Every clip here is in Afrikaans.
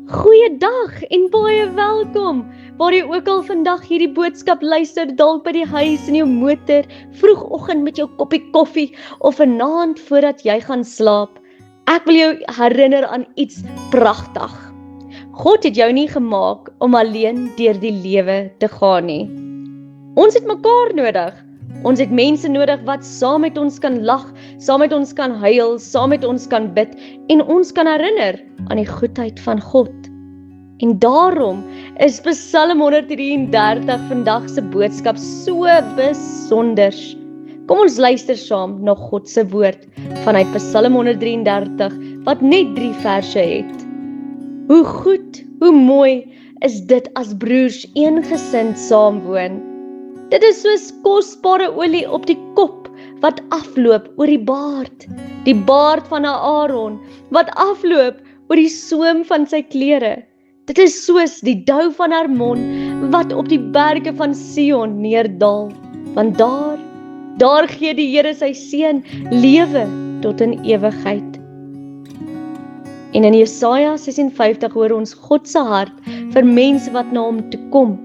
Goeiedag en baie welkom, waar jy ook al vandag hierdie boodskap luister, dalk by die huis, in jou motor, vroegoggend met jou koppie koffie, of vanaand voordat jy gaan slaap. Ek wil jou herinner aan iets pragtig. God het jou nie gemaak om alleen deur die lewe te gaan nie. Ons het mekaar nodig. Ons het mense nodig wat saam met ons kan lag, saam met ons kan huil, saam met ons kan bid en ons kan herinner aan die goedheid van God. En daarom is Psalm 133 vandag se boodskap so besonders. Kom ons luister saam na God se woord vanuit Psalm 133 wat net 3 verse het. Hoe goed, hoe mooi is dit as broers eengesind saamwoon. Dit is soos kosbare olie op die kop wat afloop oor die baard van Aaron wat afloop oor die soem van sy klere. Dit is soos die dou van Hermon wat op die berge van Sion neerdal, want daar gee die Here sy seën lewe tot in ewigheid. En in Jesaja 56 hoor ons God se hart vir mense wat na hom toe kom.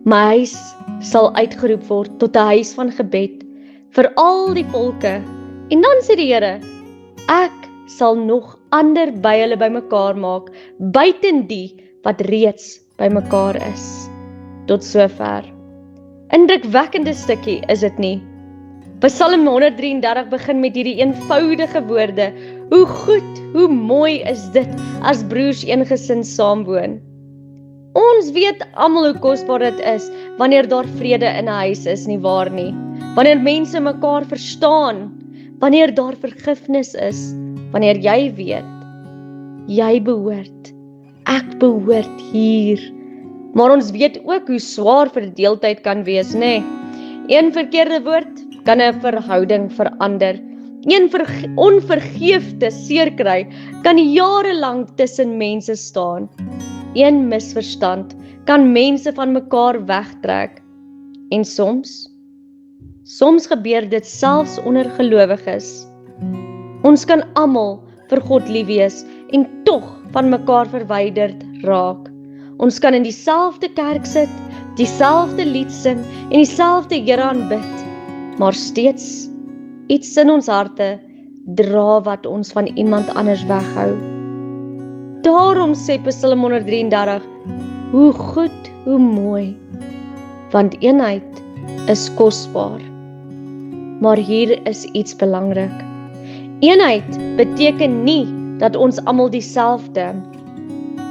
My huis sal uitgeroep word tot 'n huis van gebed vir al die volke. En dan sê die Here, ek sal nog ander by hulle bymekaar maak, buiten die wat reeds bymekaar is. Tot sover. Indrukwekkende stukkie is dit nie? Psalm 133 begin met hierdie eenvoudige woorde, hoe goed, hoe mooi is dit as broers eengesind saamwoon. Ons weet almal hoe kosbaar dit is wanneer daar vrede in 'n huis is, nie waar nie? Wanneer mense mekaar verstaan, wanneer daar vergifnis is, wanneer jy weet, jy behoort, ek behoort hier. Maar ons weet ook hoe swaar verdeeldheid kan wees, nê? Een verkeerde woord kan 'n verhouding verander. Een onvergeefde seer kry kan jare lank tussen mense staan. Een misverstand kan mense van mekaar wegtrek. En soms gebeur dit selfs onder gelowiges. Ons kan almal vir God lief wees en tog van mekaar verwyderd raak. Ons kan in dieselfde kerk sit, dieselfde lied sing en dieselfde Here aanbid, maar steeds iets in ons harte dra wat ons van iemand anders weghou. Daarom sê Psalm 133, hoe goed, hoe mooi, want eenheid is kosbaar. Maar hier is iets belangrik. Eenheid beteken nie dat ons almal dieselfde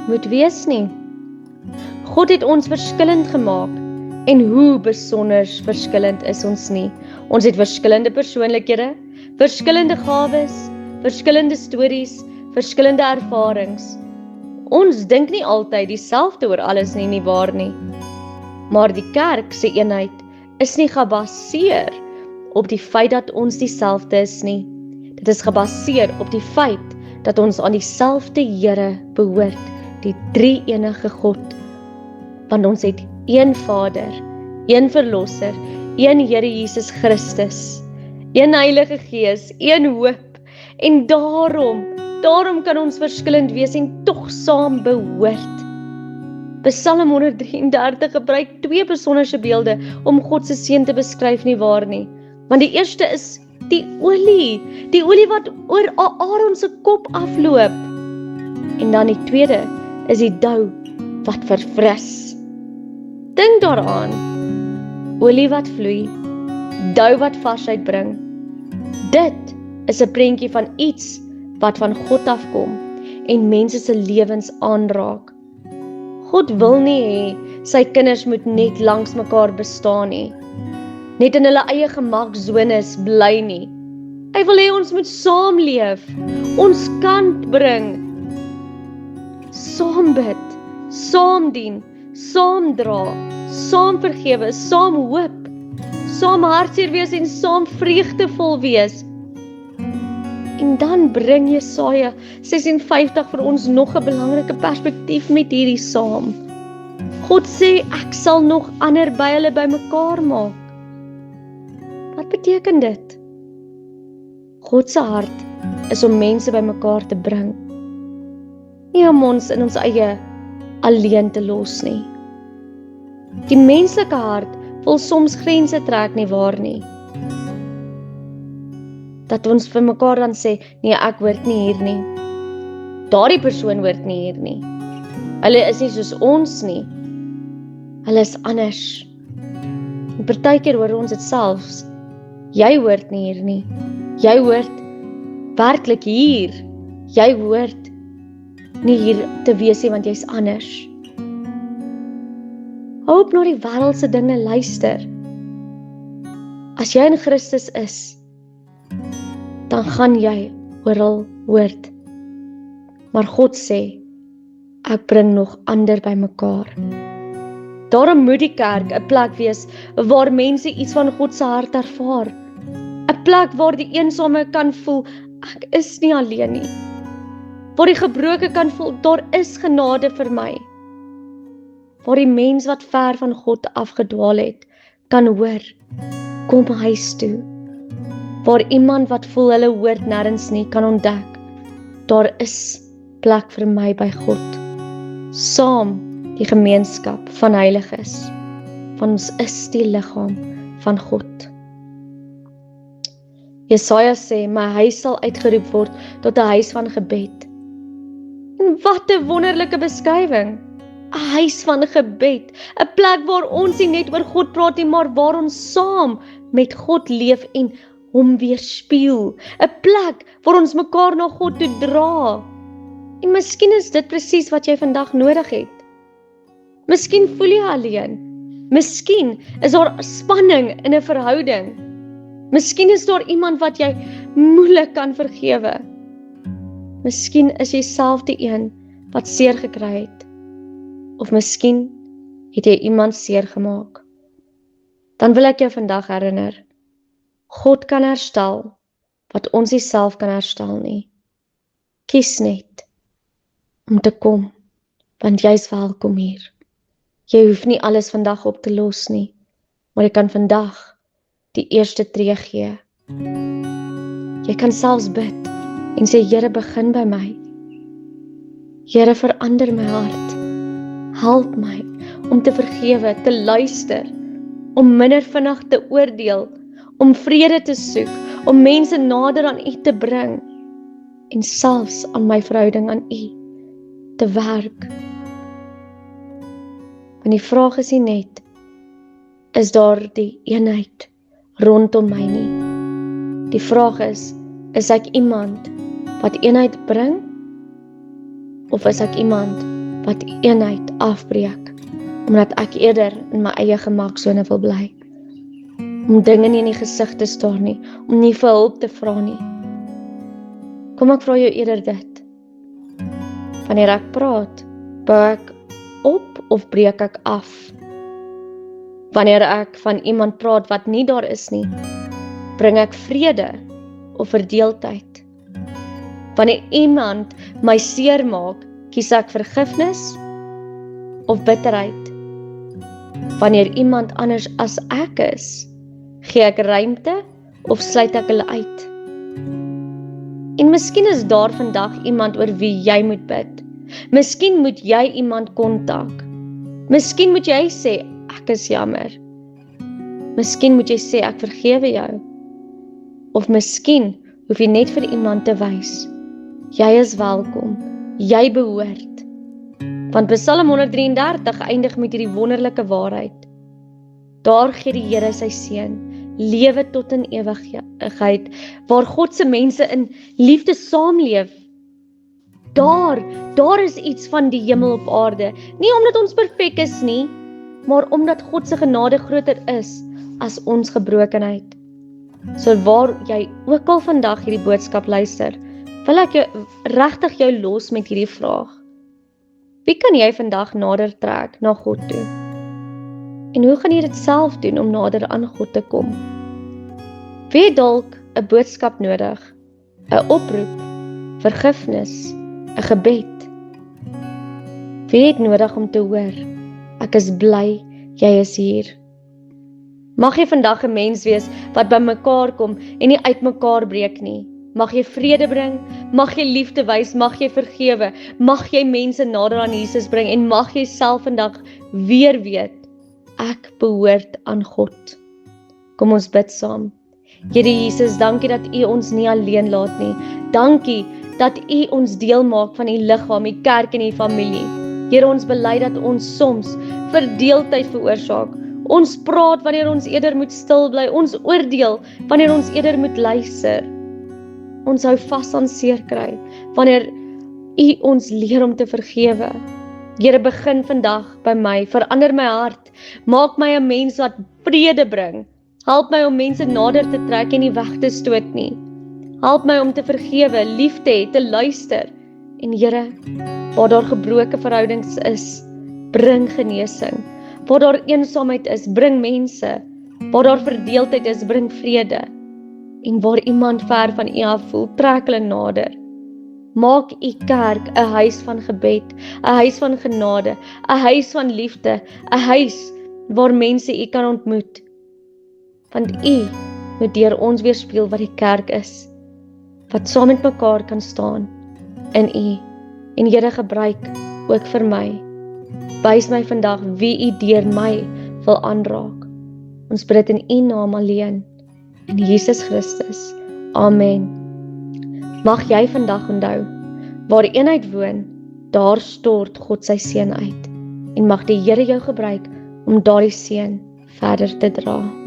moet wees nie. God het ons verskillend gemaak en hoe besonder verskillend is ons nie. Ons het verskillende persoonlikhede, verskillende gawes, verskillende stories, verskillende ervarings. Ons dink nie altyd dieselfde oor alles nie waar nie. Maar die kerk se eenheid is nie gebaseer op die feit dat ons dieselfde is nie. Dit is gebaseer op die feit dat ons aan dieselfde Here behoort, die drie-enige God. Want ons het een Vader, een Verlosser, een Here Jesus Christus, een Heilige Gees, een hoop. En daarom kan ons verskillend wees en tog saam behoort. Psalm 133 gebruik 2 besonderse beelde om God se seën te beskryf, nie waar nie? Want die eerste is die olie wat oor Aaron se kop afloop. En dan die tweede is die dou wat verfris. Dink daaraan, olie wat vloei, dou wat varsheid bring. Dit is 'n prentjie van iets wat van God afkom en mense se lewens aanraak. God wil nie hê sy kinders moet net langs mekaar bestaan nie, net in hulle eie gemaksones bly nie. Hy wil hê ons moet saamleef, ons kant bring, saam bid, saam dien, saam dra, saam vergewe, saam hoop, saam hartseer wees en saam vreugdevol wees. En dan bring Jesaja 56 vir ons nog 'n belangrike perspektief met hierdie saam. God sê, ek sal nog ander by hulle bymekaar maak. Wat beteken dit? God se hart is om mense bymekaar te bring. nie om ons in ons eie alleen te los nie. Die menslike hart wil soms grense trek nie waar nie. Dat ons vir mekaar dan sê, nee, ek hoort nie hier nie. Daardie persoon hoort nie hier nie. Hulle is nie soos ons nie. Hulle is anders. En partykeer hoor ons dit selfs. Jy hoort nie hier nie. Jy hoort werklik hier. Jy hoort nie hier te wees nie, want jy's anders. Hou op na die wêreldse dinge luister. As jy in Christus is, dan gaan jy oral hoort. Maar God sê, ek bring nog ander by mekaar. Daarom moet die kerk 'n plek wees waar mense iets van God se hart ervaar. 'n Plek waar die eensame kan voel, ek is nie alleen nie. Waar die gebroke kan voel, daar is genade vir my. Waar die mens wat ver van God afgedwaal het, kan hoor, kom huis toe. Waar iemand wat voel hulle hoort nêrens nie, kan ontdek, daar is plek vir my by God. Saam die gemeenskap van heiliges, want ons is die liggaam van God. Jesaja sê, my huis sal uitgeroep word tot 'n huis van gebed. En wat 'n wonderlike beskrywing. 'n Huis van gebed, 'n plek waar ons nie net oor God praat nie, maar waar ons saam met God leef en hom weerspieël. 'n Plek waar ons mekaar na God toe dra. En miskien is dit presies wat jy vandag nodig het. Miskien voel jy alleen. Miskien is daar spanning in 'n verhouding. Miskien is daar iemand wat jy moeilik kan vergewe. Miskien is jy self die een wat seer gekry het. Of miskien het jy iemand seer gemaak. Dan wil ek jou vandag herinner, God kan herstel wat ons nie self kan herstel nie. Kies net om te kom, want jy's welkom hier. Jy hoef nie alles vandag op te los nie, maar jy kan vandag die eerste tree gee. Jy kan selfs bid en sê, Here, begin by my. Here, verander my hart. Help my om te vergewe, te luister, om minder vinnig te oordeel, om vrede te soek, om mense nader aan U te bring en selfs aan my verhouding aan U te werk. Want die vraag is nie net, is daar die eenheid rondom my nie. Die vraag is ek iemand wat eenheid bring, of is ek iemand wat eenheid afbreek, omdat ek eerder in my eie gemaksone wil bly, om dinge nie in die gesig te staar nie, om nie vir hulp te vra nie. Kom ek vra jou eerder dit. Wanneer ek praat, bou ek op of breek ek af? Wanneer ek van iemand praat wat nie daar is nie, bring ek vrede of verdeeldheid? Wanneer iemand my seer maak, kies ek vergifnis of bitterheid? Wanneer iemand anders as ek is, gee ek ruimte of sluit ek hulle uit? En miskien is daar vandag iemand oor wie jy moet bid. Miskien moet jy iemand kontak. Miskien moet jy sê, ek is jammer. Miskien moet jy sê, ek vergewe jou. Of miskien hoef jy net vir iemand te wys, jy is welkom, jy behoort. Want Psalm 133 eindig met hierdie wonderlike waarheid. Daar gee die Here sy seën, lewe tot in ewigheid, waar God se mense in liefde saamleef. Daar is iets van die hemel op aarde, nie omdat ons perfek is nie, maar omdat God se genade groter is as ons gebrokenheid. So waar jy ook al vandag hierdie boodskap luister, wil ek regtig jou los met hierdie vraag. Wie kan jy vandag nader trek na God toe? En hoe gaan jy dit self doen om nader aan God te kom? Wie het dalk 'n boodskap nodig, 'n oproep, vergifnis, 'n gebed? Wie het nodig om te hoor, ek is bly, jy is hier? Mag jy vandag 'n mens wees wat by mekaar kom en nie uit mekaar breek nie, Mag jy vrede bring, mag jy liefde wys, mag jy vergewe, mag jy mense nader aan Jesus bring en mag jy self vandag weer weet, ek behoort aan God. Kom ons bid saam. Here Jesus, dankie dat U ons nie alleen laat nie. Dankie dat U ons deel maak van U liggaam, U kerk en U familie. Here, ons bely dat ons soms verdeeldheid veroorsaak. Ons praat wanneer ons eerder moet stil bly, ons oordeel wanneer ons eerder moet luister. Ons hou vas aan seer kry wanneer U ons leer om te vergewe. Here, begin vandag by my, verander my hart, maak my 'n mens wat vrede bring. Help my om mense nader te trek en nie weg te stoot nie. Help my om te vergewe, lief te hê, te luister. En Here, waar daar gebroke verhoudings is, bring genesing. Waar daar eensaamheid is, bring mense. Waar daar verdeeldheid is, bring vrede. En waar iemand ver van U af voel, trek hulle nader. Maak U kerk 'n huis van gebed, 'n huis van genade, 'n huis van liefde, 'n huis waar mense U kan ontmoet. Want U moet deur ons weerspieël wat die kerk is, wat saam met mekaar kan staan in U. En Here, gebruik ook vir my. Wys my vandag wie U deur my wil aanraak. Ons bid in U naam alleen, in Jesus Christus. Amen. Mag jy vandag onthou, waar eenheid woon, daar stort God sy seën uit. En mag die Here jou gebruik om daardie seën verder te dra.